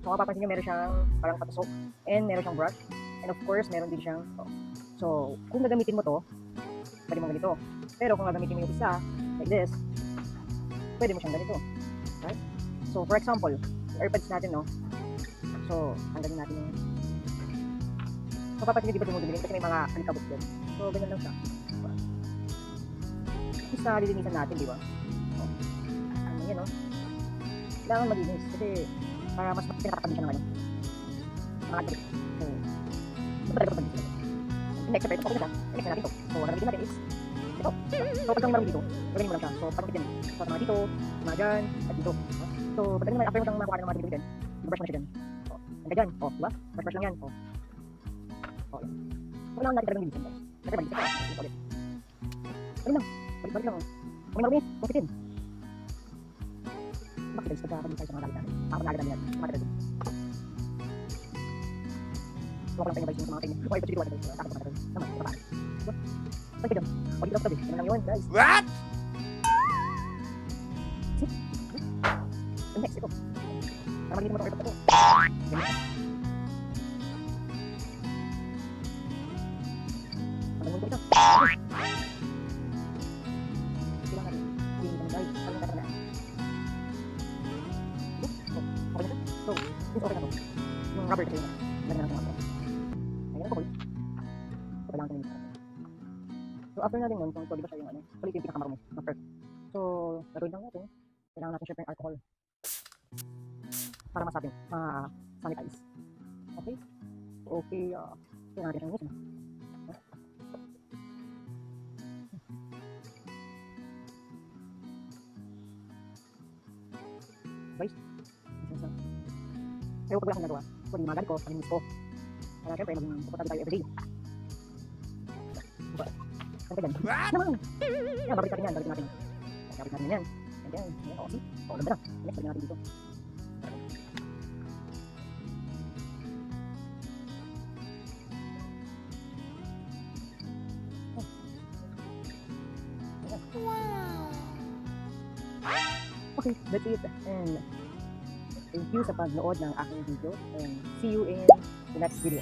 So, mapapansin nyo, meron siyang parang patusok, and meron siyang brush, and of course, meron din siyang to. So, kung gagamitin mo to, pwede mo ganito. Pero kung gagamitin mo yung isa, like this, pwede mo siyang ganito. Right? So, for example, yung AirPods natin, no? So, tanggalin natin yung... So, papatin nyo, di ba dumudumilin? Kasi may mga alikabok dyan. So, ganyan lang siya. Basta lilinisan natin, di ba? So, ano yan, no? Kailangan malinis. Kasi, para mas pinakatapan siya ng ano. Mga trip. So, ito talaga pag dito. Next, ito po na siya. Next na natin ito. So, ang gamitin natin is ito. So, pag kang marami dito, gawin mo lang siya. So, pag din. So, mga dito, mga dyan, at dito. So, pag naman, after mo siyang makuha ng mga dito din, i-brush mo na siya dyan. So, hanggang dyan. O, diba? Brush lang yan. O. O, yan. So, kailangan natin talagang linisin, guys. Kasi balik ka. Ito ulit. Balik lang. Balik lang. Kung may marami, positin. Bakit guys, pagkakalit tayo sa mga galit natin. Ako na agad namin yan. Mga talaga. So, ako lang tayo yung sa mga kainin. O, ito dito, ito. Takot ko na ito. Naman, ito pa. Diba? Balik ka dyan. O, dito lang tabi. Ano lang yun, guys. What? See? And next, ito. Para magiging mo itong airport ito. Ganyan. Pagdamun ko ito. Silang natin. Hindi naman guys. Ano na na. So, okay na siya. So, since okay na to. Yung rubber kasi yun. Lagyan na natin ang ayan ang kukoy. So, kailangan ko na so, after natin nun, so, di ba siya yung ano? Ulit yung pinakamarumi. Na first. So, laruin lang natin. Kailangan natin syempre yung alcohol. Para masabi, sanitize. Okay? Okay, kailangan natin yung musa. Guys, pero pag wala akong nagawa, so hindi magalit ko, paninis ko. Kaya syempre, maging supportado tayo everyday. Diba? Siyempre gan. Naman! Yan, babalik natin yan, babalik natin. Babalik natin yan. Yan, yan. O, see? O, ganda na. Next, babalik natin dito. Okay, that's it. And thank you sa pagnood ng aking video. And see you in the next video.